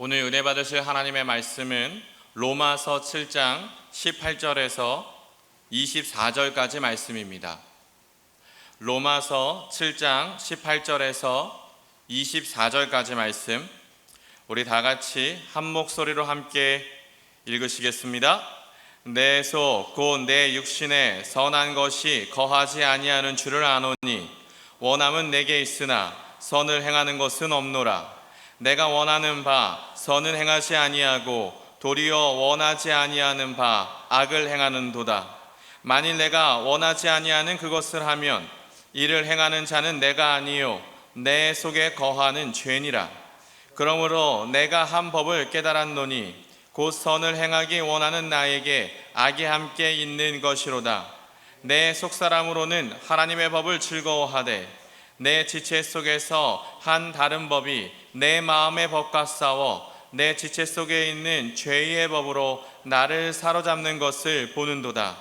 오늘 은혜 받으실 하나님의 말씀은 로마서 7장 18절에서 24절까지 말씀입니다. 로마서 7장 18절에서 24절까지 말씀, 우리 다 같이 한 목소리로 함께 읽으시겠습니다. 내 속 곧 내 육신에 선한 것이 거하지 아니하는 줄을 아노니 원함은 내게 있으나 선을 행하는 것은 없노라. 내가 원하는 바 선은 행하지 아니하고 도리어 원하지 아니하는 바 악을 행하는도다. 만일 내가 원하지 아니하는 그것을 하면 이를 행하는 자는 내가 아니요 내 속에 거하는 죄니라. 그러므로 내가 한 법을 깨달았노니 곧 선을 행하기 원하는 나에게 악이 함께 있는 것이로다. 내 속사람으로는 하나님의 법을 즐거워하되 내 지체 속에서 한 다른 법이 내 마음의 법과 싸워 내 지체 속에 있는 죄의 법으로 나를 사로잡는 것을 보는도다.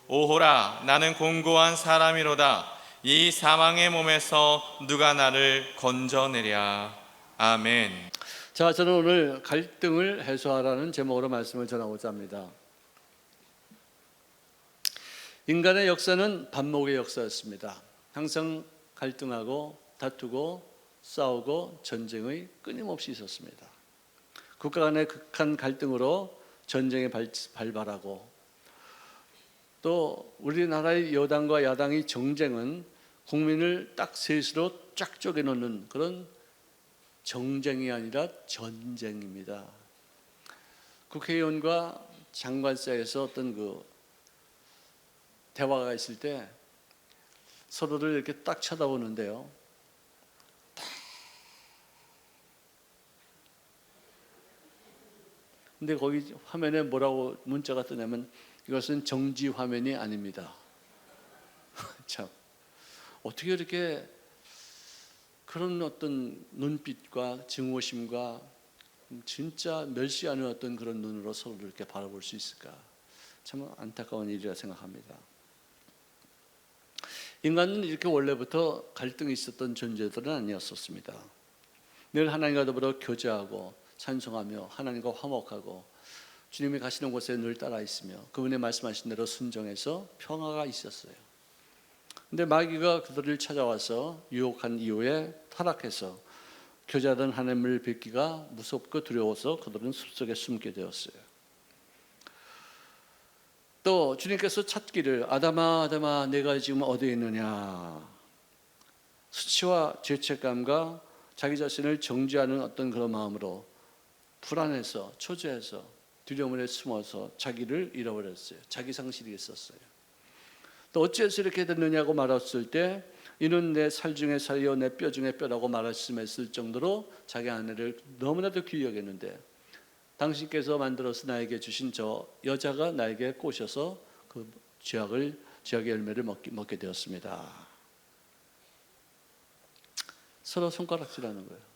오호라, 나는 공고한 사람이로다. 이 사망의 몸에서 누가 나를 건져내랴. 아멘. 자, 저는 오늘 갈등을 해소하라는 제목으로 말씀을 전하고자 합니다. 인간의 역사는 반목의 역사였습니다. 항상 갈등하고 다투고 싸우고 전쟁의 끊임없이 있었습니다. 국가 간의 극한 갈등으로 전쟁이 발발하고, 또 우리나라의 여당과 야당의 정쟁은 국민을 딱 셋으로 쫙 쪼개놓는 그런 정쟁이 아니라 전쟁입니다. 국회의원과 장관 사이에서 어떤 그 대화가 있을 때 서로를 이렇게 딱 쳐다보는데요, 근데 거기 화면에 뭐라고 문자가 뜨냐면 이것은 정지 화면이 아닙니다. 참, 어떻게 이렇게 그런 어떤 눈빛과 증오심과 진짜 멸시하는 어떤 그런 눈으로 서로를 이렇게 바라볼 수 있을까? 참 안타까운 일이라 생각합니다. 인간은 이렇게 원래부터 갈등이 있었던 존재들은 아니었었습니다. 늘 하나님과 더불어 교제하고 찬송하며 하나님과 화목하고 주님이 가시는 곳에 늘 따라 있으며 그분의 말씀하신 대로 순종해서 평화가 있었어요. 근데 마귀가 그들을 찾아와서 유혹한 이후에 타락해서 교제하던 하나님을 뵙기가 무섭고 두려워서 그들은 숲속에 숨게 되었어요. 또 주님께서 찾기를 아담아 아담아 내가 지금 어디에 있느냐, 수치와 죄책감과 자기 자신을 정죄하는 어떤 그런 마음으로 불안해서 초조해서 두려움에 숨어서 자기를 잃어버렸어요. 자기 상실이 있었어요. 또 어찌해서 이렇게 됐느냐고 말했을 때 이는 내 살 중에 살이요 내 뼈 중에 뼈라고 말씀했을 정도로 자기 아내를 너무나도 귀히 여겼는데, 당신께서 만들어서 나에게 주신 저 여자가 나에게 꼬셔서 그 죄악의 열매를 먹게 되었습니다. 서로 손가락질하는 거예요.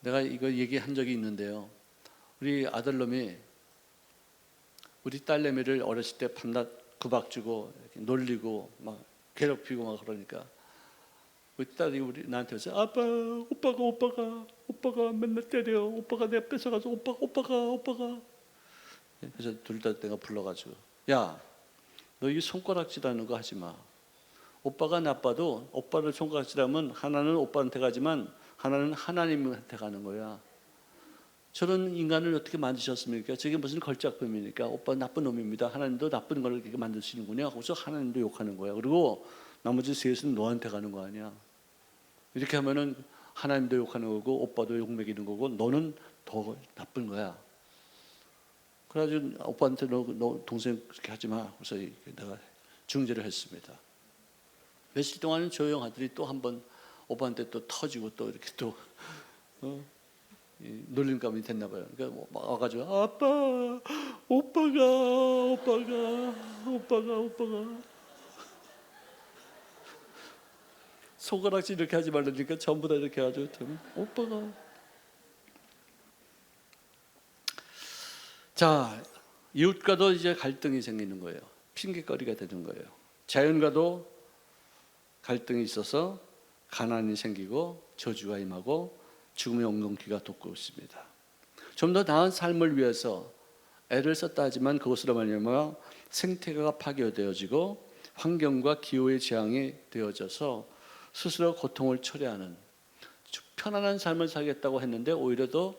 내가 이거 얘기한 적이 있는데요, 우리 아들놈이 우리 딸내미를 어렸을 때 밤낮 구박 주고 놀리고 막 괴롭히고 막 그러니까 우리 딸이 나한테 와서 아빠, 오빠가 맨날 때려. 오빠가 내가 뺏어가서 오빠가. 그래서 둘 다 내가 불러가지고, 야, 너 이 손가락질하는 거 하지 마. 오빠가 나빠도 오빠를 손가락질하면 하나는 오빠한테 가지만 하나는 하나님한테 가는 거야. 저런 인간을 어떻게 만드셨습니까? 저게 무슨 걸작품입니까? 오빠 나쁜 놈입니다. 하나님도 나쁜 걸 이렇게 만드시는군요. 그래서 하나님도 욕하는 거야. 그리고 나머지 셋은 너한테 가는 거 아니야. 이렇게 하면은 하나님도 욕하는 거고 오빠도 욕먹이는 거고 너는 더 나쁜 거야. 그래가지고 오빠한테 너 동생 그렇게 하지 마. 그래서 내가 중재를 했습니다. 며칠 동안은 조용하더니 또 한번 오빠한테 또 터지고 또 이렇게 또 놀림감이 됐나 봐요. 그러니까 와가지고 아빠, 오빠가 손가락질 이렇게 하지 말라니까 전부 다 이렇게 해가지고 오빠가. 자, 이웃과도 이제 갈등이 생기는 거예요. 핑계거리가 되는 거예요. 자연과도 갈등이 있어서 가난이 생기고 저주가 임하고 죽음의 엉겅퀴가 돋고 있습니다. 좀 더 나은 삶을 위해서 애를 썼다 하지만 그것으로 말미암아 생태계가 파괴되어지고 환경과 기후의 재앙이 되어져서 스스로 고통을 초래하는, 편안한 삶을 살겠다고 했는데 오히려 더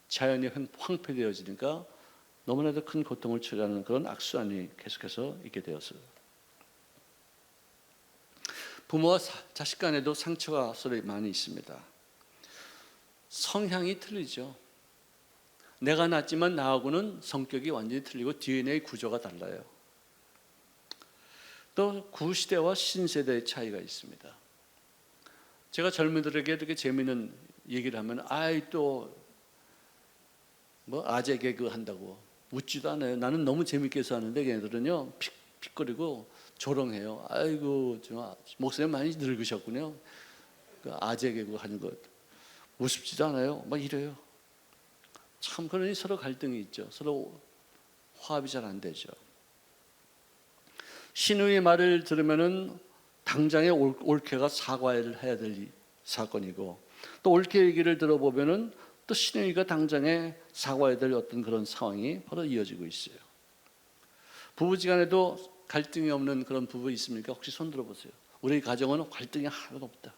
자연이 황폐되어지니까 너무나도 큰 고통을 초래하는 그런 악순환이 계속해서 있게 되었어요. 부모와 자식 간에도 상처가 서로 많이 있습니다. 성향이 틀리죠. 내가 낳았지만 나하고는 성격이 완전히 틀리고 DNA 구조가 달라요. 또 구시대와 신세대의 차이가 있습니다. 제가 젊은이들에게 이렇게 재미있는 얘기를 하면 아이 또 뭐 아재 개그 한다고 웃지도 않아요. 나는 너무 재밌게 해서 하는데 걔네들은요 픽거리고 조롱해요. 아이고 좀 목사님 많이 늙으셨군요. 그 아재 개그 하는 것 우습지도 않아요. 막 이래요. 참 그러니 서로 갈등이 있죠. 서로 화합이 잘 안 되죠. 신우의 말을 들으면은 당장에 올케가 사과를 해야 될 사건이고, 또 올케 얘기를 들어보면은 또 신우이가 당장에 사과해야 될 어떤 그런 상황이 바로 이어지고 있어요. 부부지간에도 갈등이 없는 그런 부부 있습니까? 혹시 손 들어보세요. 우리 가정은 갈등이 하나도 없다.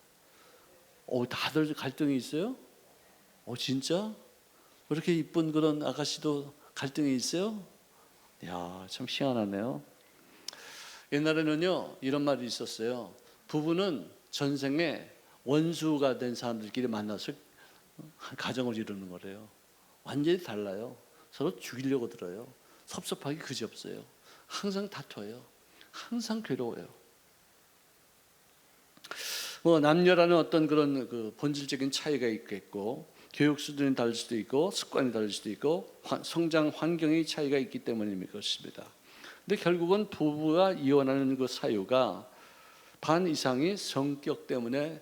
다들 갈등이 있어요? 진짜? 그렇게 이쁜 그런 아가씨도 갈등이 있어요? 이야, 참 희한하네요. 옛날에는요 이런 말이 있었어요. 부부는 전생에 원수가 된 사람들끼리 만나서 가정을 이루는 거래요. 완전히 달라요. 서로 죽이려고 들어요. 섭섭하기 그지없어요. 항상 다퉈요. 항상 괴로워요. 뭐 남녀라는 어떤 그런 그 본질적인 차이가 있겠고, 교육 수준이 다를 수도 있고, 습관이 다를 수도 있고, 성장 환경의 차이가 있기 때문인 것입니다. 근데 결국은 부부가 이혼하는 그 사유가 반 이상이 성격 때문에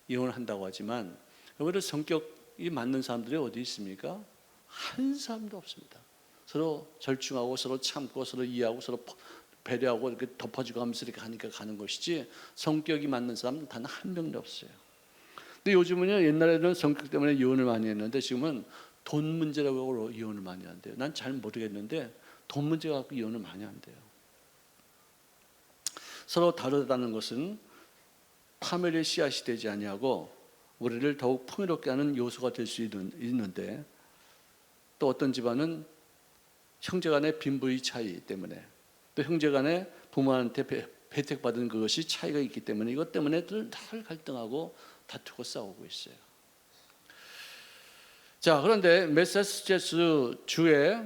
이혼을 한다고 하지만, 오히려 성격이 맞는 사람들이 어디 있습니까? 한 사람도 없습니다. 서로 절충하고 서로 참고 서로 이해하고 서로 배려하고 이렇게 덮어주고 하면서 이렇게 하니까 가는 것이지, 성격이 맞는 사람은 단 한 명도 없어요. 근데 요즘은요, 옛날에는 성격 때문에 이혼을 많이 했는데 지금은 돈 문제라고 이혼을 많이 한대요. 난 잘 모르겠는데 돈 문제 갖고 이혼을 많이 한대요. 서로 다르다는 것은 파멸의 씨앗이 되지 아니하고 우리를 더욱 풍요롭게 하는 요소가 될 수 있는데, 또 어떤 집안은 형제간의 빈부의 차이 때문에, 또 형제간의 부모한테 혜택받은 그것이 차이가 있기 때문에 이것 때문에 늘 갈등하고 다투고 싸우고 있어요. 자, 그런데 매사추세츠 주에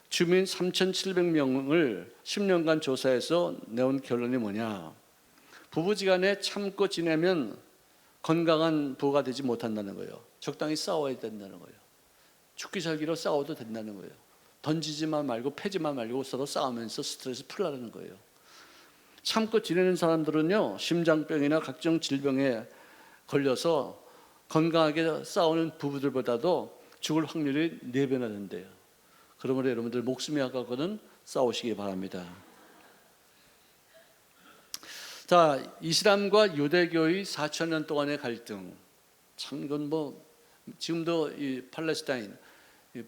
주민 3,700명을 10년간 조사해서 내온 결론이 뭐냐? 부부지간에 참고 지내면 건강한 부부가 되지 못한다는 거예요. 적당히 싸워야 된다는 거예요. 죽기 살기로 싸워도 된다는 거예요. 던지지만 말고 패지만 말고 서로 싸우면서 스트레스 풀라는 거예요. 참고 지내는 사람들은요, 심장병이나 각종 질병에 걸려서 건강하게 싸우는 부부들보다도 죽을 확률이 4배나 된대요. 그러므로 여러분들 목숨이 아깝거든 싸우시기 바랍니다. 자, 이슬람과 유대교의 4,000년 동안의 갈등, 참 이건 뭐 지금도 이 팔레스타인,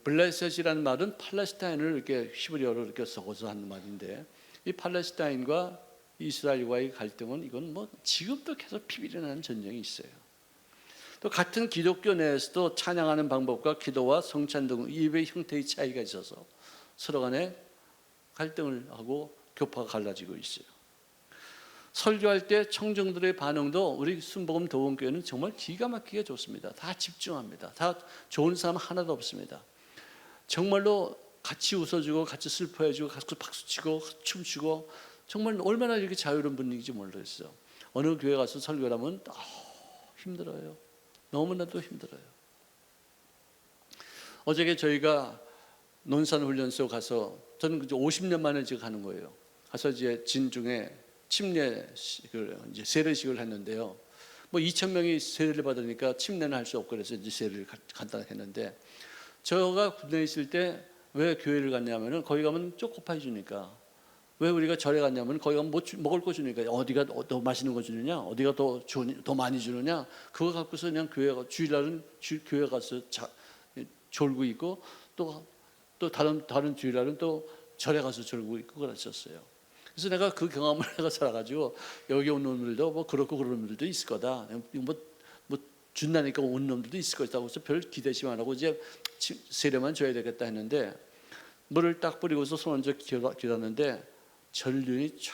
블레셋이라는 말은 팔레스타인을 이렇게 히브리어로 이렇게 섞어서 하는 말인데, 이 팔레스타인과 이스라엘과의 갈등은 이건 뭐 지금도 계속 피비린하는 전쟁이 있어요. 또 같은 기독교 내에서도 찬양하는 방법과 기도와 성찬 등 예배 형태의 차이가 있어서 서로 간에 갈등을 하고 교파가 갈라지고 있어요. 설교할 때 청중들의 반응도 우리 순복음 도원교회는 정말 기가 막히게 좋습니다. 다 집중합니다. 다 좋은 사람 하나도 없습니다. 정말로 같이 웃어주고 같이 슬퍼해주고 같이 박수치고 춤추고, 정말 얼마나 이렇게 자유로운 분위기인지 모르겠어요. 어느 교회 가서 설교를 하면 힘들어요. 너무나도 힘들어요. 어저께 저희가 논산훈련소 가서, 저는 50년 만에 지금 가는 거예요. 가서 이제 진중에 침례식을 이제 세례식을 했는데요. 뭐 2,000명이 세례를 받으니까 침례는 할 수 없고 그래서 이제 세례를 간단하게 했는데, 저가 군대에 있을 때 왜 교회를 갔냐면은 거기 가면 쪼꼬파 해주니까 왜 우리가 절에 갔냐면 거기가 뭐 먹을 거 주니까 어디가 더 맛있는 거 주느냐, 어디가 더 많이 주느냐, 그거 갖고서 그냥 주일날은 교회 가서 졸고 있고 또 다른 주일날은 또 절에 가서 졸고 있고 그랬었어요. 그래서 내가 그 경험을 내가 살아가지고 여기 온 놈들도 뭐 그렇고 그런 놈들도 있을 거다. 뭐 준다니까 온 놈들도 있을 거다. 그래서 별 기대심 안 하고 이제 세례만 줘야 되겠다 했는데 물을 딱 뿌리고서 손 얹어 기도하는데 전륜이 쫙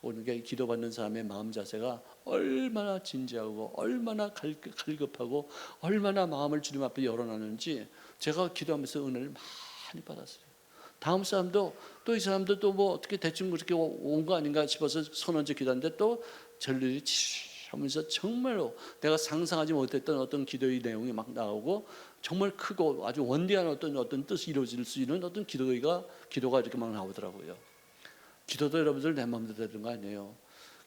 오는 게 기도받는 사람의 마음 자세가 얼마나 진지하고 얼마나 갈급하고 얼마나 마음을 주님 앞에 열어놨는지 제가 기도하면서 은혜를 많이 받았어요. 다음 사람도 또 이 사람도 또 뭐 어떻게 대충 그렇게 온 거 아닌가 싶어서 손 얹어 기도하는데 또 전륜이 하면서 정말로 내가 상상하지 못했던 어떤 기도의 내용이 막 나오고 정말 크고 아주 원대한 어떤 뜻이 이루어질 수 있는 어떤 기도가 이렇게 막 나오더라고요. 기도도 여러분들 내 마음대로 되는 거 아니에요.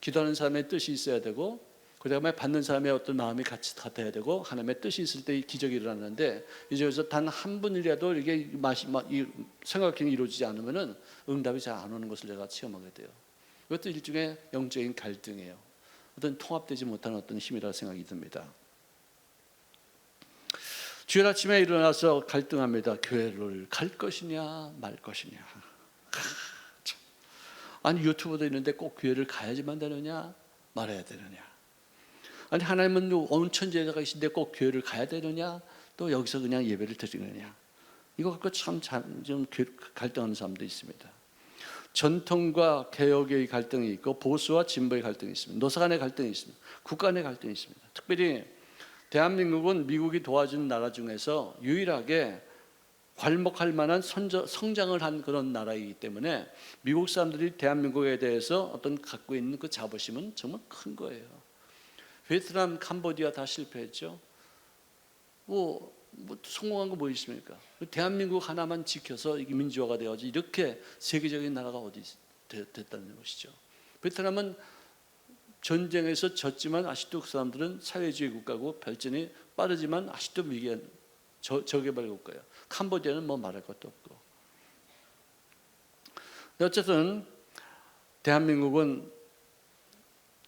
기도하는 사람의 뜻이 있어야 되고 그다음에 받는 사람의 어떤 마음이 같아야 되고 하나님의 뜻이 있을 때 기적이 일어나는데 이제 여기서 단 한 분이라도 이게 생각이 이루어지지 않으면은 응답이 잘 안 오는 것을 내가 체험하게 돼요. 이것도 일종의 영적인 갈등이에요. 어떤 통합되지 못하는 어떤 힘이라고 생각이 듭니다. 주일 아침에 일어나서 갈등합니다. 교회를 갈 것이냐 말 것이냐. 아니 유튜브도 있는데 꼭 교회를 가야지만 되느냐 말아야 되느냐. 아니 하나님은 온 천지에 계신데 꼭 교회를 가야 되느냐 또 여기서 그냥 예배를 드리느냐. 이거 갖고 참 좀 갈등하는 사람도 있습니다. 전통과 개혁의 갈등이 있고 보수와 진보의 갈등이 있습니다. 노사 간의 갈등이 있습니다. 국가 간의 갈등이 있습니다. 특별히 대한민국은 미국이 도와준 나라 중에서 유일하게 괄목할 만한 성장을 한 그런 나라이기 때문에 미국 사람들이 대한민국에 대해서 어떤 갖고 있는 그 자부심은 정말 큰 거예요. 베트남, 캄보디아 다 실패했죠. 뭐 성공한 거 뭐 있습니까? 대한민국 하나만 지켜서 이게 민주화가 되어지 이렇게 세계적인 나라가 어디 됐다는 것이죠. 베트남은 전쟁에서 졌지만 아직도 그 사람들은 사회주의 국가고 발전이 빠르지만 아직도 위기한 저개발 국가예요. 캄보디아는 뭐 말할 것도 없고. 어쨌든 대한민국은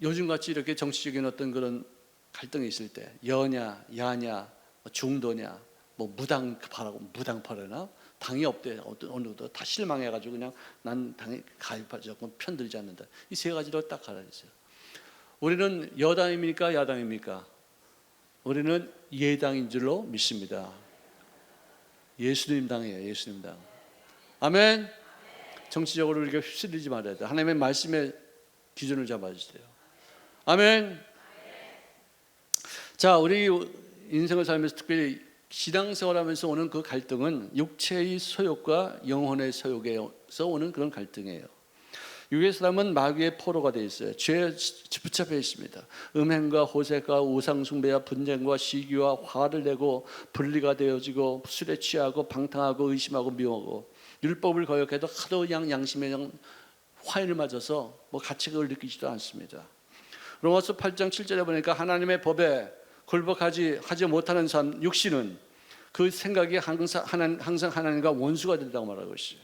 요즘같이 이렇게 정치적인 어떤 그런 갈등이 있을 때 여냐 야냐 중도냐 뭐 무당파라나 당이 없대 어느 정도 다 실망해가지고 그냥 난 당에 가입하지 않고 편들지 않는다. 이 세 가지로 딱 갈라졌어요. 우리는 여당입니까 야당입니까? 우리는 예당인 줄로 믿습니다. 예수님 당이에요. 예수님 당. 아멘. 정치적으로 우리가 휩쓸리지 말아야 돼. 하나님의 말씀의 기준을 잡아주세요. 아멘. 자, 우리 인생을 살면서 특별히 신앙생활하면서 오는 그 갈등은 육체의 소욕과 영혼의 소욕에서 오는 그런 갈등이에요. 육의 사람은 마귀의 포로가 되어 있어요. 죄에 붙잡혀 있습니다. 음행과 호색과 우상숭배와 분쟁과 시기와 화를 내고 분리가 되어지고 술에 취하고 방탕하고 의심하고 미워하고 율법을 거역해도 하도 양심에 화인을 맞아서 뭐 가책을 느끼지도 않습니다. 로마서 8장 7절에 보니까 하나님의 법에 굴복하지 못하는 사람 육신은 그 생각이 항상 하나님과 원수가 된다고 말하고 있어요.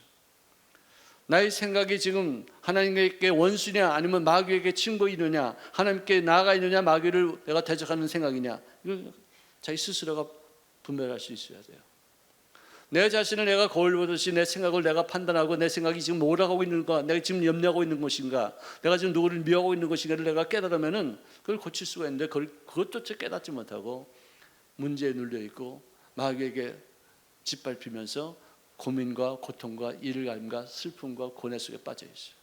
나의 생각이 지금 하나님께 원수냐 아니면 마귀에게 친구이느냐 하나님께 나아가 있느냐 마귀를 내가 대적하는 생각이냐 이걸 자기 스스로가 분별할 수 있어야 돼요. 내 자신을 내가 거울 보듯이 내 생각을 내가 판단하고 내 생각이 지금 뭘 하고 있는가 내가 지금 염려하고 있는 것인가 내가 지금 누구를 미워하고 있는 것인가를 내가 깨달으면 그걸 고칠 수가 있는데 그것도 깨닫지 못하고 문제에 눌려있고 마귀에게 짓밟히면서 고민과 고통과 일감과 슬픔과 고뇌 속에 빠져 있어요.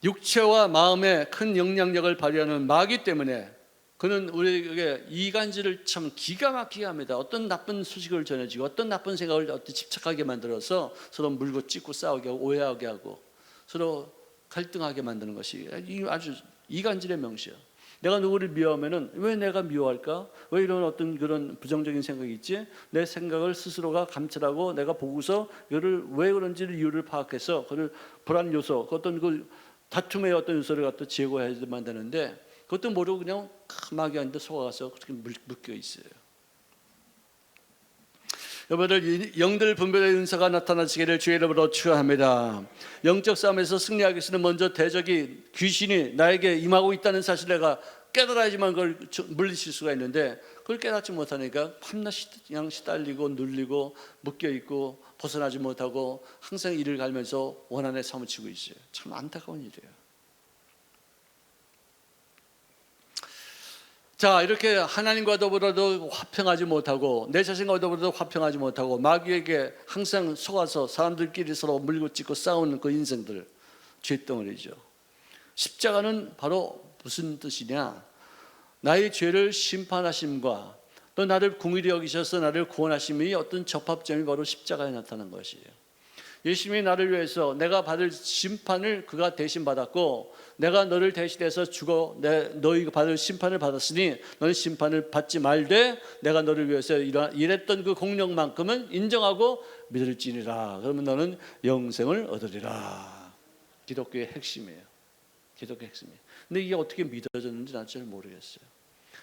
육체와 마음에 큰 영향력을 발휘하는 마귀 때문에 그는 우리에게 이간질을 참 기가 막히게 합니다. 어떤 나쁜 소식을 전해주고 어떤 나쁜 생각을 어떻게 집착하게 만들어서 서로 물고 찢고 싸우게 하고 오해하게 하고 서로 갈등하게 만드는 것이 아주 이간질의 명시야. 내가 누구를 미워하면은 왜 내가 미워할까? 왜 이런 어떤 그런 부정적인 생각이 있지? 내 생각을 스스로가 감찰하고 내가 보고서 이거를 왜 그런지를 이유를 파악해서 그걸 불안 요소, 어떤 그 다툼의 어떤 요소를 갖다 제거해야만 되는데 그것도 모르고 그냥 마귀한테 속아가서 그렇게 묶여 있어요. 여러분들 영들 분별의 은사가 나타나시기를 주의 이름으로 축원합니다. 영적 싸움에서 승리하기 위해서는 먼저 대적이 귀신이 나에게 임하고 있다는 사실을 내가 깨달아야지만 그걸 물리칠 수가 있는데 그걸 깨닫지 못하니까 밤낮 그냥 시달리고 눌리고 묶여있고 벗어나지 못하고 항상 이를 갈면서 원한에 사무치고 있어요. 참 안타까운 일이에요. 자, 이렇게 하나님과 더불어도 화평하지 못하고 내 자신과 더불어도 화평하지 못하고 마귀에게 항상 속아서 사람들끼리 서로 물고 찢고 싸우는 그 인생들, 죄덩어리죠. 십자가는 바로 무슨 뜻이냐? 나의 죄를 심판하심과 또 나를 긍휼히 여기셔서 나를 구원하심이 어떤 접합점이 바로 십자가에 나타난 것이에요. 예수님이 나를 위해서 내가 받을 심판을 그가 대신 받았고 내가 너를 대신해서 죽어 너희가 받을 심판을 받았으니 너는 심판을 받지 말되 내가 너를 위해서 일했던 그 공력만큼은 인정하고 믿을지니라. 그러면 너는 영생을 얻으리라. 기독교의 핵심이에요. 기독교의 핵심이에요. 근데 이게 어떻게 믿어졌는지 난 잘 모르겠어요.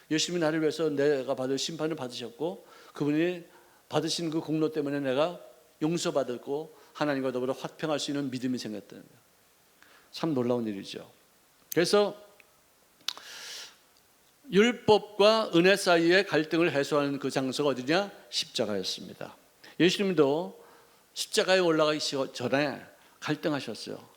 예수님이 나를 위해서 내가 받을 심판을 받으셨고 그분이 받으신 그 공로 때문에 내가 용서받았고 하나님과 더불어 화평할 수 있는 믿음이 생겼다는 거예요. 참 놀라운 일이죠. 그래서 율법과 은혜 사이의 갈등을 해소하는 그 장소가 어디냐? 십자가였습니다. 예수님도 십자가에 올라가기 전에 갈등하셨어요.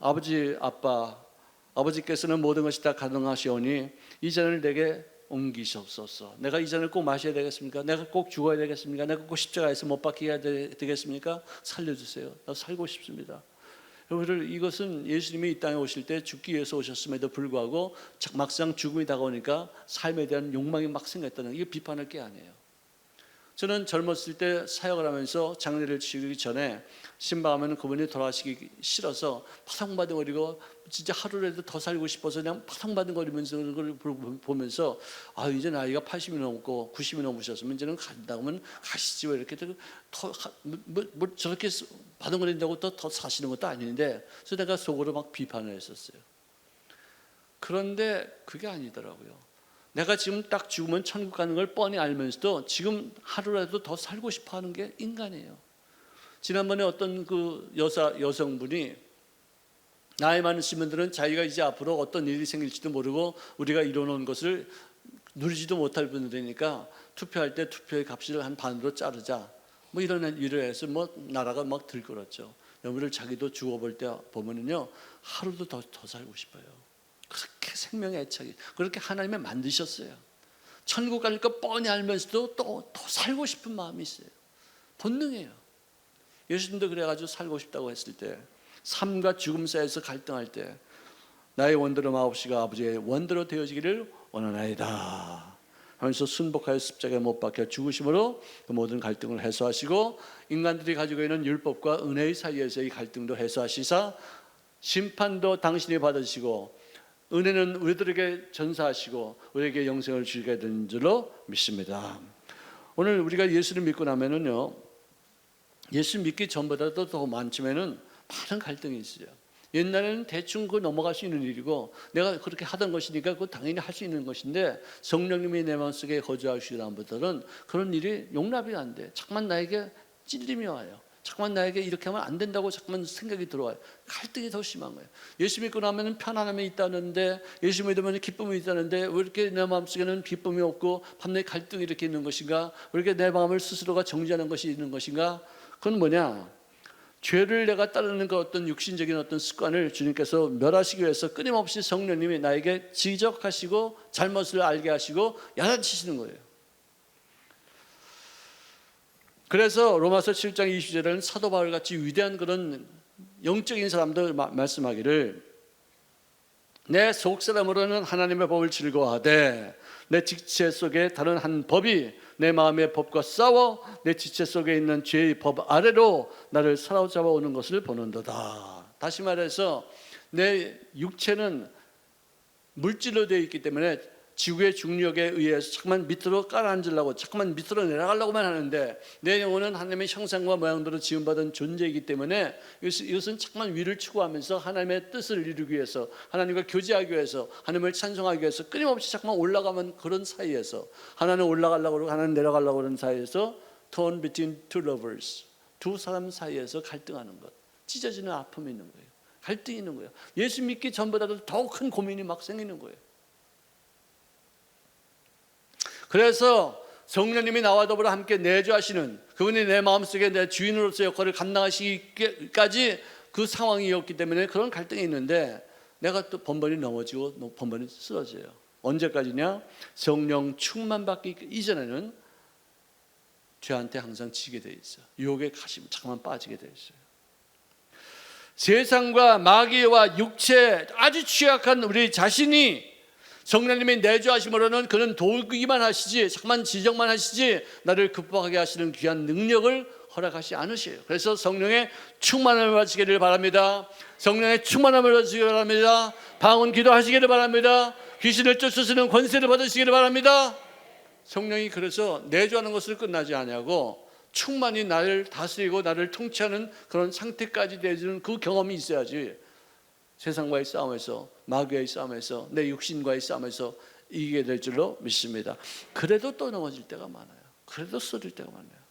아버지께서는 모든 것이 다 가능하시오니 이 잔을 내게 옮기시옵소서. 내가 이 잔을 꼭 마셔야 되겠습니까? 내가 꼭 죽어야 되겠습니까? 내가 꼭 십자가에서 못 박히게 되겠습니까? 살려주세요. 나 살고 싶습니다. 여러분들, 이것은 예수님이 이 땅에 오실 때 죽기 위해서 오셨음에도 불구하고 막상 죽음이 다가오니까 삶에 대한 욕망이 막 생겼다는, 이게 비판할 게 아니에요. 저는 젊었을 때 사역을 하면서 장례를 치르기 전에 신방하면 그분이 돌아가시기 싫어서 파송바둥거리고 진짜 하루라도 더 살고 싶어서 그냥 파송바둥거리면서 그걸 보면서 이제 나이가 80이 넘고 90이 넘으셨으면 이제는 간다고 하면 가시지 왜 이렇게 뭐 저렇게 바둥거린다고 더 사시는 것도 아닌데, 그래서 내가 속으로 막 비판을 했었어요. 그런데 그게 아니더라고요. 내가 지금 딱 죽으면 천국 가는 걸 뻔히 알면서도 지금 하루라도 더 살고 싶어 하는 게 인간이에요. 지난번에 어떤 그 여성분이 나이 많으신 분들은 자기가 이제 앞으로 어떤 일이 생길지도 모르고 우리가 이뤄놓은 것을 누리지도 못할 분들이니까 투표할 때 투표의 값을 한 반으로 자르자, 뭐 이런 일을 해서 뭐 나라가 막 들끓었죠. 여러분들 자기도 죽어볼 때 보면은요, 하루도 더 살고 싶어요. 그렇게 생명의 애착이, 그렇게 하나님이 만드셨어요. 천국 갈 거 뻔히 알면서도 또 더 살고 싶은 마음이 있어요. 본능이에요. 예수님도 그래가지고 살고 싶다고 했을 때, 삶과 죽음 사이에서 갈등할 때 나의 원대로 마옵시가 아버지의 원대로 되어지기를 원하나이다 하면서 순복하여 십자가에 못 박혀 죽으심으로 그 모든 갈등을 해소하시고 인간들이 가지고 있는 율법과 은혜의 사이에서의 갈등도 해소하시사 심판도 당신이 받으시고 은혜는 우리들에게 전사하시고 우리에게 영생을 주게 된 줄로 믿습니다. 오늘 우리가 예수를 믿고 나면은요, 예수 믿기 전보다도 더 많지만은 많은 갈등이 있어요. 옛날에는 대충 그 넘어갈 수 있는 일이고 내가 그렇게 하던 것이니까 그거 당연히 할 수 있는 것인데, 성령님이 내 마음속에 거주하시기 다음부터는 그런 일이 용납이 안 돼. 자꾸만 나에게 찔림이 와요. 자꾸만 나에게 이렇게 하면 안 된다고 자꾸만 생각이 들어와요. 갈등이 더 심한 거예요. 예수 믿고 나면 편안함이 있다는데, 예수 믿으면 기쁨이 있다는데 왜 이렇게 내 마음속에는 기쁨이 없고 밤낮 갈등이 이렇게 있는 것인가? 왜 이렇게 내 마음을 스스로가 정죄하는 것이 있는 것인가? 그건 뭐냐? 죄를 내가 따르는 그 어떤 육신적인 어떤 습관을 주님께서 멸하시기 위해서 끊임없이 성령님이 나에게 지적하시고 잘못을 알게 하시고 야단치시는 거예요. 그래서 로마서 7장 20절에는 사도 바울같이 위대한 그런 영적인 사람들 말씀하기를, 내 속사람으로는 하나님의 법을 즐거워하되 내 지체 속에 다른 한 법이 내 마음의 법과 싸워 내 지체 속에 있는 죄의 법 아래로 나를 사로잡아 오는 것을 보는도다. 다시 말해서 내 육체는 물질로 되어 있기 때문에 지구의 중력에 의해서 자꾸만 밑으로 깔아앉으려고, 자꾸만 밑으로 내려가려고만 하는데, 내 영혼은 하나님의 형상과 모양대로 지음받은 존재이기 때문에 이것은 자꾸만 위를 추구하면서 하나님의 뜻을 이루기 위해서, 하나님과 교제하기 위해서, 하나님을 찬송하기 위해서 끊임없이 자꾸만 올라가면 그런 사이에서, 하나는 올라가려고 그러고 하나는 내려가려고 그러는 사이에서 torn between two lovers. 두 사람 사이에서 갈등하는 것, 찢어지는 아픔이 있는 거예요. 갈등이 있는 거예요. 예수 믿기 전보다도 더 큰 고민이 막 생기는 거예요. 그래서 성령님이 나와 더불어 함께 내주하시는, 그분이 내 마음속에 내 주인으로서 역할을 감당하시기까지 그 상황이었기 때문에 그런 갈등이 있는데, 내가 또 번번이 넘어지고 번번이 쓰러져요. 언제까지냐? 성령 충만받기 이전에는 죄한테 항상 지게 돼 있어요. 유혹에 잠깐만 빠지게 돼 있어요. 세상과 마귀와 육체, 아주 취약한 우리 자신이 성령님이 내주하심으로는 그는 도우기만 하시지, 잠깐만 지적만 하시지 나를 극복하게 하시는 귀한 능력을 허락하시 않으셔요. 그래서 성령의 충만함을 받으시기를 바랍니다. 성령의 충만함을 받으시기를 바랍니다. 방언 기도하시기를 바랍니다. 귀신을 쫓으시는 권세를 받으시기를 바랍니다. 성령이 그래서 내주하는 것을 끝나지 아니하고 충만히 나를 다스리고 나를 통치하는 그런 상태까지 내주는 그 경험이 있어야지 세상과의 싸움에서, 마귀와의 싸움에서, 내 육신과의 싸움에서 이기게 될 줄로 믿습니다. 그래도 또 넘어질 때가 많아요. 그래도 쓰러질 때가 많아요.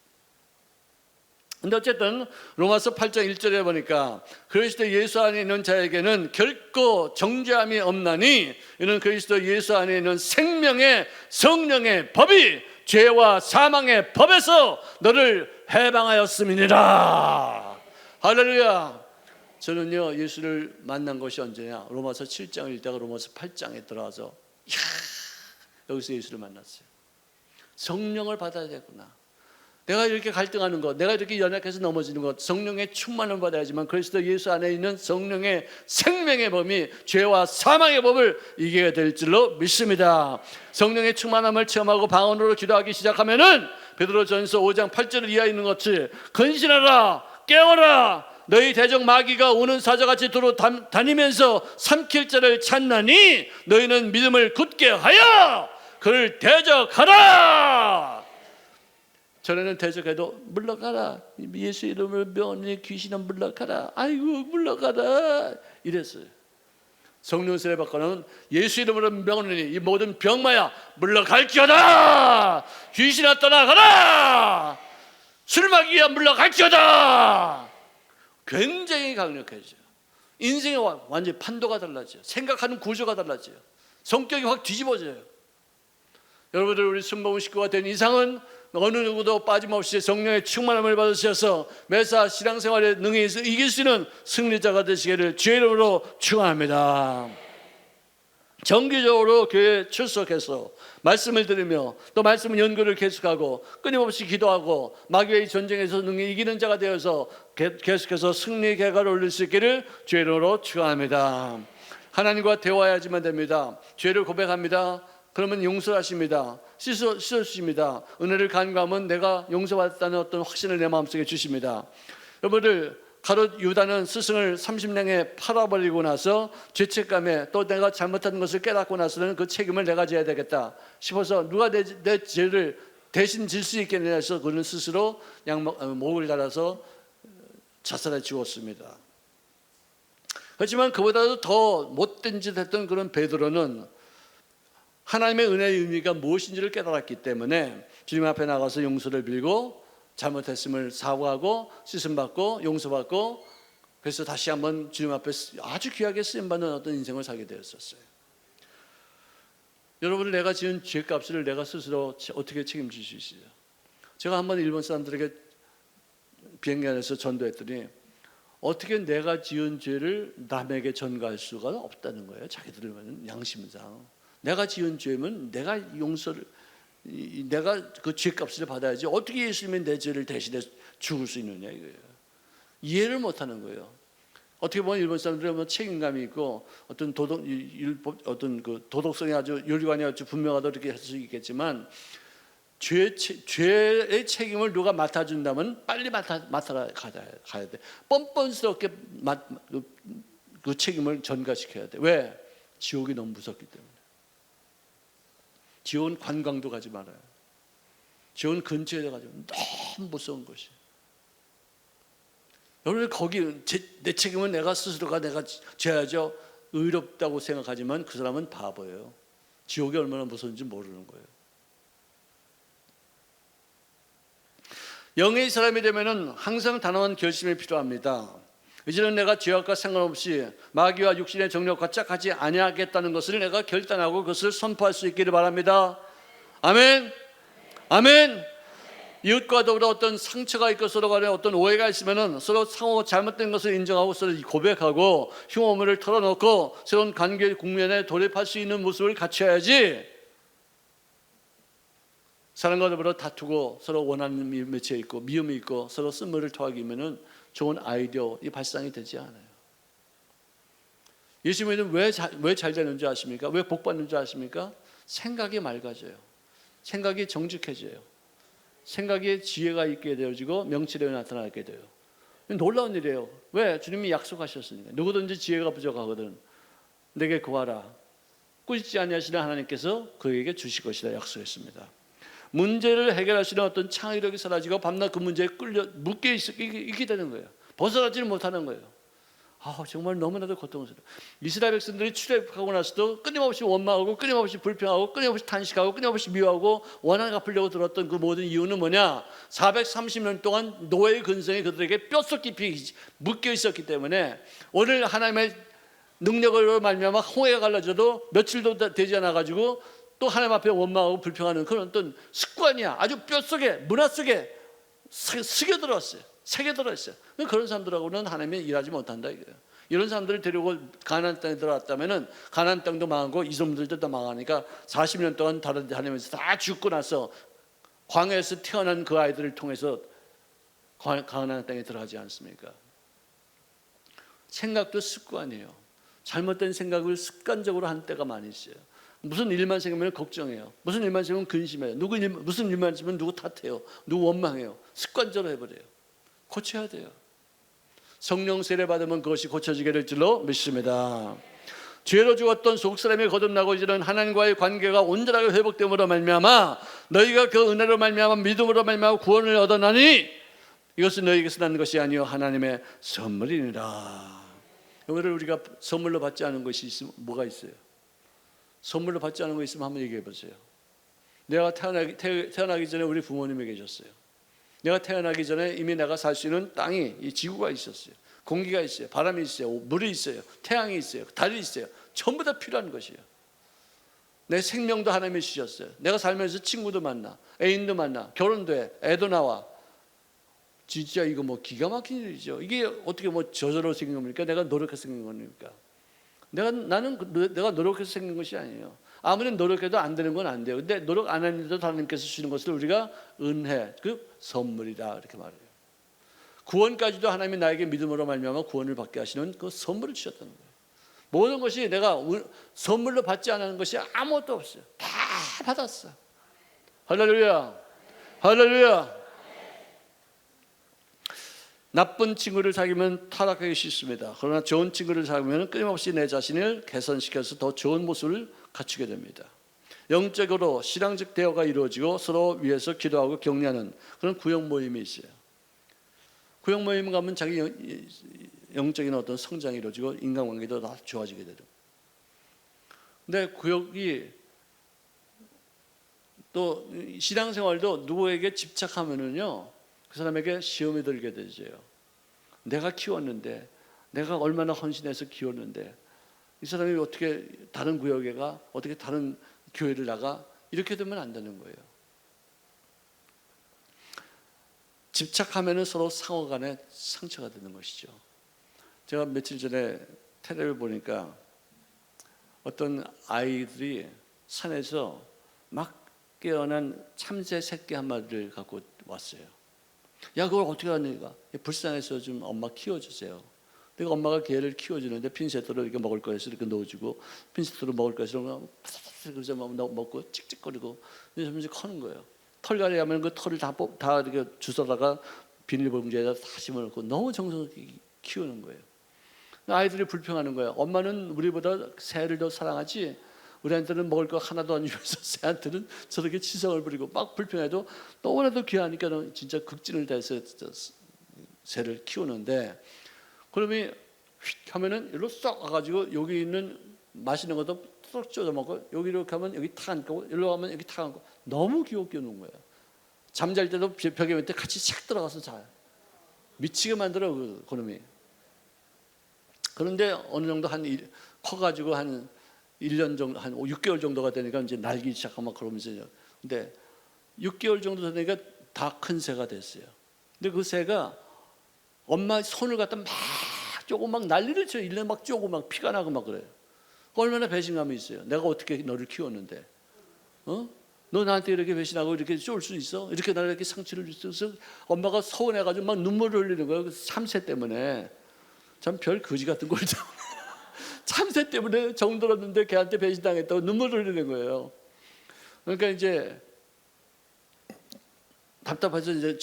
근데 어쨌든 로마서 8장 1절에 보니까 그리스도 예수 안에 있는 자에게는 결코 정죄함이 없나니 이는 그리스도 예수 안에 있는 생명의 성령의 법이 죄와 사망의 법에서 너를 해방하였음이니라. 할렐루야. 저는요 예수를 만난 것이 언제냐, 로마서 7장을 읽다가 로마서 8장에 들어와서 여기서 예수를 만났어요. 성령을 받아야 되구나. 내가 이렇게 갈등하는 것, 내가 이렇게 연약해서 넘어지는 것, 성령의 충만을 받아야지만 그리스도 예수 안에 있는 성령의 생명의 법이 죄와 사망의 법을 이기게 될 줄로 믿습니다. 성령의 충만함을 체험하고 방언으로 기도하기 시작하면은 베드로전서 5장 8절을 이하에 있는 것이 근신하라, 깨어라, 너희 대적 마귀가 오는 사자같이 두루 다니면서 삼킬 자를 찾나니 너희는 믿음을 굳게 하여 그를 대적하라. 전에는 대적해도 물러가라, 예수 이름으로 명하니 귀신은 물러가라, 아이고 물러가라 이랬어요. 성령세례 받고는 예수 이름으로 명하니 이 모든 병마야 물러갈지어다, 귀신아 떠나가라, 술마귀야 물러갈지어다. 굉장히 강력해져요. 인생의 완전히 판도가 달라져요. 생각하는 구조가 달라져요. 성격이 확 뒤집어져요. 여러분들, 우리 순복음 식구가 된 이상은 어느 누구도 빠짐없이 성령의 충만함을 받으셔서 매사 신앙생활에 능히 이길 수 있는 승리자가 되시기를 주의 이름으로 축원합니다. 정기적으로 교회에 출석해서 말씀을 들으며 또 말씀 연구를 계속하고 끊임없이 기도하고 마귀의 전쟁에서 능히 이기는 자가 되어서 계속해서 승리의 계가를 올릴 수 있기를 주의 이름으로 축원합니다. 하나님과 대화해야지만 됩니다. 죄를 고백합니다. 그러면 용서하십니다. 씻어주십니다. 은혜를 간구하면 내가 용서받았다는 어떤 확신을 내 마음속에 주십니다. 여러분들, 가룟 유다는 스승을 30냥에 팔아버리고 나서 죄책감에 또 내가 잘못한 것을 깨닫고 나서는 그 책임을 내가 져야 되겠다 싶어서 누가 내 죄를 대신 질 수 있겠느냐 해서 그는 스스로 목을 달아서 자살해 죽었습니다. 그렇지만 그보다도 더 못된 짓 했던 그런 베드로는 하나님의 은혜의 의미가 무엇인지를 깨달았기 때문에 주님 앞에 나가서 용서를 빌고 잘못했음을 사과하고 씻음받고 용서받고, 그래서 다시 한번 주님 앞에 아주 귀하게 쓰임받는 어떤 인생을 살게 되었었어요. 여러분, 내가 지은 죄값을 내가 스스로 어떻게 책임질 수 있어요? 제가 한번 일본 사람들에게 비행기 안에서 전도했더니 어떻게 내가 지은 죄를 남에게 전가할 수가 없다는 거예요. 자기들은 양심상 내가 지은 죄면 내가 용서를, 내가 그 죄값을 받아야지 어떻게 예수님이 내 죄를 대신해 죽을 수 있느냐 이거예요. 이해를 못하는 거예요. 어떻게 보면 일본 사람들은 뭐 책임감이 있고 어떤 어떤 그 도덕성이 아주 윤리관이 아주 분명하다 이렇게 할 수 있겠지만 죄의 책임을 누가 맡아준다면 빨리 가야 돼. 뻔뻔스럽게 그 책임을 전가시켜야 돼. 왜? 지옥이 너무 무섭기 때문에. 지옥은 관광도 가지 말아요. 지옥은 근처에 가지고 너무 무서운 것이. 여러분, 거기 내 책임은 내가 스스로가 내가 져야죠. 의롭다고 생각하지만 그 사람은 바보예요. 지옥이 얼마나 무서운지 모르는 거예요. 영의 사람이 되면은 항상 단호한 결심이 필요합니다. 이제는 내가 죄악과 상관없이 마귀와 육신의 정력과 짝하지 아니하겠다는 것을 내가 결단하고 그것을 선포할 수 있기를 바랍니다. 아멘. 아멘. 이웃과 더불어 어떤 상처가 있고 서로 간에 어떤 오해가 있으면은 서로 상호 잘못된 것을 인정하고 서로 고백하고 흉오물을 털어놓고 새로운 관계 국면에 돌입할 수 있는 모습을 갖춰야지, 사람과 더불어 다투고 서로 원하는 맺혀 있고 미움이 있고 서로 쓴물을 토하기면은 좋은 아이디어이 발상이 되지 않아요. 예수님은 왜 잘 되는 줄 아십니까? 왜 복 받는 줄 아십니까? 생각이 맑아져요. 생각이 정직해져요. 생각에 지혜가 있게 되어지고 명철이 나타나게 돼요. 놀라운 일이에요. 왜? 주님이 약속하셨으니까. 누구든지 지혜가 부족하거든 내게 구하라. 꾸짖지 아니하시는 하나님께서 그에게 주실 것이라 약속했습니다. 문제를 해결하시는 어떤 창의력이 사라지고 밤낮 그 문제에 끌려 묶여 있게 되는 거예요. 벗어나지를 못하는 거예요. 정말 너무나도 고통스러워요. 이스라엘 백성들이 출애굽하고 나서도 끊임없이 원망하고 끊임없이 불평하고 끊임없이 탄식하고 끊임없이 미워하고 원한 갚으려고 들었던 그 모든 이유는 뭐냐? 430년 동안 노예의 근성이 그들에게 뼛속 깊이 묶여 있었기 때문에 오늘 하나님의 능력으로 말미암아 홍해가 갈라져도 며칠도 되지 않아 가지고 또 하나님 앞에 원망하고 불평하는 그런 어떤 습관이야. 아주 뼛속에 문화 속에 스며들었어요. 새겨들었어요. 그런 사람들하고는 하나님이 일하지 못한다 이거예요. 이런 사람들을 데리고 가나안 땅에 들어갔다면은 가나안 땅도 망하고 이스라엘들도 다 망하니까 40년 동안 다른 하나님에서 다 죽고 나서 광야에서 태어난 그 아이들을 통해서 가나안 땅에 들어가지 않습니까? 생각도 습관이에요. 잘못된 생각을 습관적으로 한 때가 많이 있어요. 무슨 일만 생기면 걱정해요. 무슨 일만 생기면 근심해요. 무슨 일만 생기면 누구 탓해요. 누구 원망해요. 습관적으로 해버려요. 고쳐야 돼요. 성령 세례 받으면 그것이 고쳐지게 될 줄로 믿습니다. 죄로 죽었던 속사람이 거듭나고 이제는 하나님과의 관계가 온전하게 회복됨으로 말미암아 너희가 그 은혜로 말미암아 믿음으로 말미암아 구원을 얻었나니 이것은 너희에게서 난 것이 아니요 하나님의 선물이니라. 오늘 우리가 선물로 받지 않은 것이 있으면 뭐가 있어요? 선물로 받지 않은 거 있으면 한번 얘기해 보세요. 내가 태어나기 전에 우리 부모님이 계셨어요. 내가 태어나기 전에 이미 내가 살 수 있는 땅이, 이 지구가 있었어요. 공기가 있어요. 바람이 있어요. 물이 있어요. 태양이 있어요. 달이 있어요. 전부 다 필요한 것이에요. 내 생명도 하나님이 주셨어요. 내가 살면서 친구도 만나, 애인도 만나, 결혼도 해, 애도 나와. 진짜 이거 뭐 기가 막힌 일이죠. 이게 어떻게 뭐 저절로 생긴 겁니까? 내가 노력해서 생긴 겁니까? 내가 노력해서 생긴 것이 아니에요. 아무리 노력해도 안 되는 건 안 돼요. 근데 노력 안 하는데도 하나님께서 주시는 것을 우리가 은혜, 그 선물이다 이렇게 말해요. 구원까지도 하나님이 나에게 믿음으로 말미암아 구원을 받게 하시는 그 선물을 주셨다는 거예요. 모든 것이 내가 선물로 받지 않은 것이 아무것도 없어요. 다 받았어. 할렐루야, 할렐루야. 나쁜 친구를 사귀면 타락하기 쉽습니다. 그러나 좋은 친구를 사귀면 끊임없이 내 자신을 개선시켜서 더 좋은 모습을 갖추게 됩니다. 영적으로 신앙적 대화가 이루어지고 서로 위해서 기도하고 격려하는 그런 구역 모임이 있어요. 구역 모임 가면 자기 영적인 어떤 성장이 이루어지고 인간관계도 다 좋아지게 되죠. 근데 구역이 또 신앙생활도 누구에게 집착하면은요 그 사람에게 시험이 들게 되죠. 내가 키웠는데, 내가 얼마나 헌신해서 키웠는데 이 사람이 어떻게 다른 구역에 가, 어떻게 다른 교회를 나가, 이렇게 되면 안 되는 거예요. 집착하면 서로 상호 간에 상처가 되는 것이죠. 제가 며칠 전에 텔레비를 보니까 어떤 아이들이 산에서 막 깨어난 참새 새끼 한 마리를 갖고 왔어요. 야, 그걸 어떻게 하니까 불쌍해서 좀 엄마 키워주세요. 내가 엄마가 개를 키워주는데 핀셋으로 이렇게 먹을 거에서 이렇게 넣어주고 핀셋으로 먹을 거에서 그래서 먹고 찍찍거리고 점점 커는 거예요. 털갈이 하면 그 털을 다 이렇게 주워다가 비닐봉지에다 다 심어놓고 너무 정성스럽게 키우는 거예요. 아이들이 불평하는 거예요. 엄마는 우리보다 새를 더 사랑하지 우리한테는 먹을 거 하나도 안 주면서 새한테는 저렇게 치성을 부리고 막 불평해도 너무나도 귀하니까 진짜 극진을 다해서 새를 키우는데 그러면 휙 하면은 일로 쏙 와가지고 여기 있는 맛있는 것도 쏙 쪄서 먹고 여기로 가면 여기 타 앉고 일로 가면 여기 타 앉고 너무 귀엽게 노는 거예요. 잠잘 때도 벽에 밑에 같이 샥 들어가서 자요. 미치게 만들어 그놈이. 그런데 어느 정도 커가지고 한 1년 정도, 한 6개월 정도가 되니까 이제 날기 시작하면 그러면서. 근데 6개월 정도 되니까 다 큰 새가 됐어요. 근데 그 새가 엄마 손을 갖다 막 쪼고 막 난리를 쳐요. 1년 막 쪼고 막 피가 나고 막 그래요. 얼마나 배신감이 있어요. 내가 어떻게 너를 키웠는데, 너 나한테 이렇게 배신하고 이렇게 쫄 수 있어? 이렇게 나를 이렇게 상처를 주셔서 엄마가 서운해가지고 막 눈물을 흘리는 거예요. 그 참새 때문에. 참 별 거지 같은 걸 참새 때문에 정들었는데 걔한테 배신당했다고 눈물을 흘리는 거예요. 그러니까 이제 답답해서 이제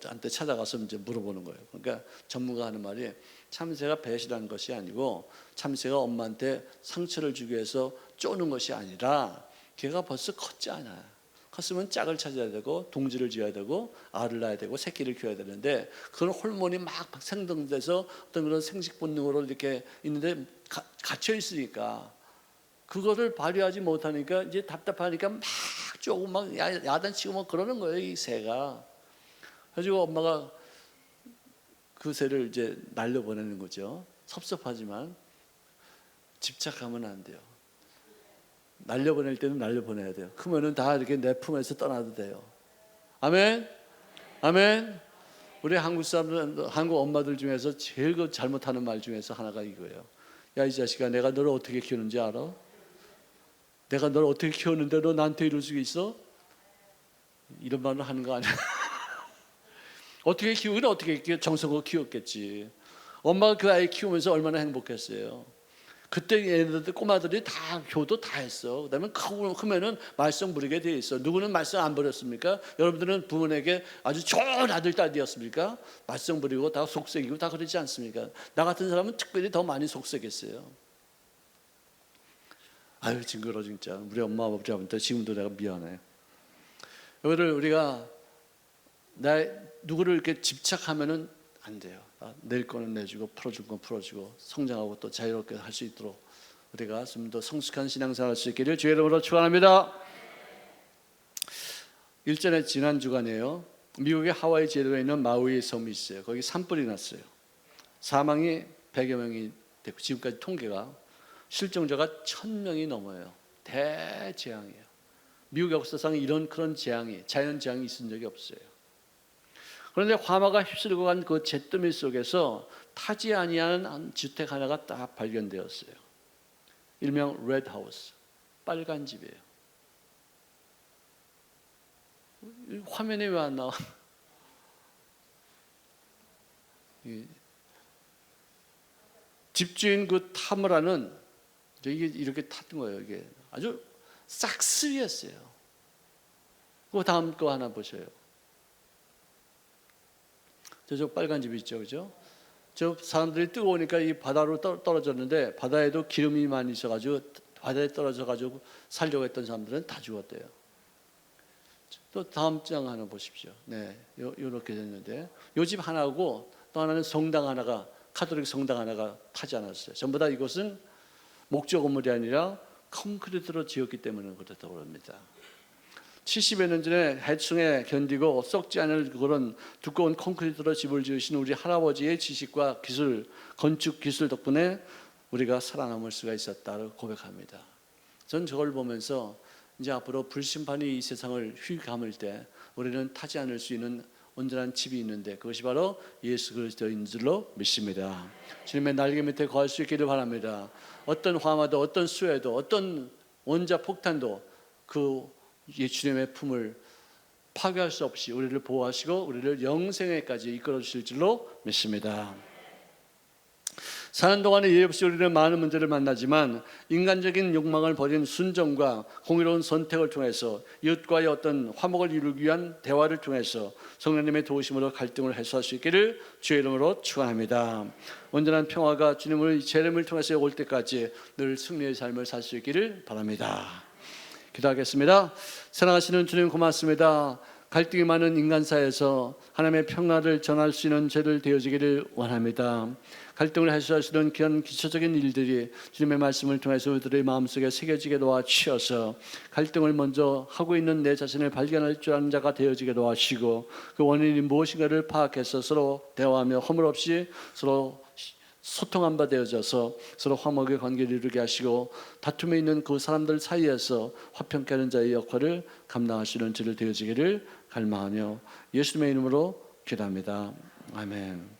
한테 찾아가서 이제 물어보는 거예요. 그러니까 전문가 하는 말이 참새가 배신한 것이 아니고 참새가 엄마한테 상처를 주기 위해서 쪼는 것이 아니라 걔가 벌써 컸잖아요. 컸으면 짝을 찾아야 되고 동지를 지어야 되고 알을 낳아야 되고 새끼를 키워야 되는데 그런 호르몬이 막 생성돼서 어떤 그런 생식 본능으로 이렇게 있는데 갇혀 있으니까 그거를 발휘하지 못하니까 이제 답답하니까 막 쪼고 막 야단치고 막 그러는 거예요, 이 새가. 그래가지고 엄마가 그 새를 이제 날려보내는 거죠. 섭섭하지만 집착하면 안 돼요. 날려보낼 때는 날려보내야 돼요. 크면은 다 이렇게 내 품에서 떠나도 돼요. 아멘? 아멘? 우리 한국 사람들, 한국 엄마들 중에서 제일 그 잘못하는 말 중에서 하나가 이거예요. 야, 이 자식아, 내가 너를 어떻게 키우는지 알아? 내가 너를 어떻게 키웠는데 너 나한테 이럴 수 있어? 이런 말을 하는 거 아니야? 어떻게 키우긴 어떻게 정성으로 키웠겠지. 엄마가 그 아이 키우면서 얼마나 행복했어요. 그때 애들 꼬마들이 다 교도 다 했어. 그다음에 크면은 말썽 부리게 돼 있어. 누구는 말썽 안 부렸습니까? 여러분들은 부모에게 아주 좋은 아들 딸이었습니까? 말썽 부리고 다 속썩이고 다 그러지 않습니까? 나 같은 사람은 특별히 더 많이 속썩였어요. 아유 징그러 진짜. 우리 엄마 아버지한테 지금도 내가 미안해. 이거를 우리가 누구를 이렇게 집착하면은 안 돼요. 낼 거는 내주고 풀어줄 건 풀어주고 성장하고 또 자유롭게 할 수 있도록 우리가 좀 더 성숙한 신앙생활 할 수 있기를 주의 이름으로 축원합니다. 일전에 지난 주간에요. 미국의 하와이 제도에 있는 마우이 섬이 있어요. 거기 산불이 났어요. 사망이 100여 명이 됐고 지금까지 통계가 실종자가 1000명이 넘어요. 대재앙이에요. 미국 역사상 이런 그런 재앙이 자연 재앙이 있은 적이 없어요. 그런데 화마가 휩쓸고 간 그 잿더미 속에서 타지 아니하는 한 주택 하나가 딱 발견되었어요. 일명 레드 하우스, 빨간 집이에요. 화면에 왜 안 나와? 집주인 그 타무라는 이게 이렇게 탔던 거예요. 이게 아주 싹스위였어요. 그 다음 거 하나 보셔요. 저쪽 빨간 집 있죠, 그죠? 저 사람들이 뜨거우니까 이 바다로 떨어졌는데 바다에도 기름이 많이 있어가지고 바다에 떨어져가지고 살려고 했던 사람들은 다 죽었대요. 또 다음 장 하나 보십시오. 네, 이렇게 됐는데 이 집 하나고 또 하나는 성당 하나가 카톨릭 성당 하나가 타지 않았어요. 전부 다 이것은 목조 건물이 아니라 콘크리트로 지었기 때문에 그렇다고 합니다. 70여 년 전에 해충에 견디고 썩지 않을 그런 두꺼운 콘크리트로 집을 지으신 우리 할아버지의 지식과 기술, 건축 기술 덕분에 우리가 살아남을 수가 있었다고 고백합니다. 전 저걸 보면서 이제 앞으로 불심판이 이 세상을 휘감을 때 우리는 타지 않을 수 있는 온전한 집이 있는데 그것이 바로 예수 그리스도인 줄로 믿습니다. 주님의 날개 밑에 거할 수 있기를 바랍니다. 어떤 화마도 어떤 수해도 어떤 원자 폭탄도 그 주님의 품을 파괴할 수 없이 우리를 보호하시고 우리를 영생에까지 이끌어 주실 줄로 믿습니다. 사는 동안에 예의 없이 우리는 많은 문제를 만나지만 인간적인 욕망을 버린 순종과 공의로운 선택을 통해서 이웃과의 어떤 화목을 이루기 위한 대화를 통해서 성령님의 도우심으로 갈등을 해소할 수 있기를 주의 이름으로 축원합니다. 온전한 평화가 주님의 재림을 통해서 올 때까지 늘 승리의 삶을 살 수 있기를 바랍니다. 기도하겠습니다. 사랑하시는 주님 고맙습니다. 갈등이 많은 인간사에서 하나님의 평화를 전할 수 있는 죄를 되어지기를 원합니다. 갈등을 해소하시는 그런 기초적인 일들이 주님의 말씀을 통해서 우리들의 마음속에 새겨지게 도와주셔서 갈등을 먼저 하고 있는 내 자신을 발견할 줄 아는 자가 되어지게 도와주시고 그 원인이 무엇인가를 파악해서 서로 대화하며 허물 없이 서로 소통한 바 되어져서 서로 화목의 관계를 이루게 하시고 다툼에 있는 그 사람들 사이에서 화평케 하는 자의 역할을 감당하시는 주를 되어지기를 갈망하며 예수님의 이름으로 기도합니다. 아멘.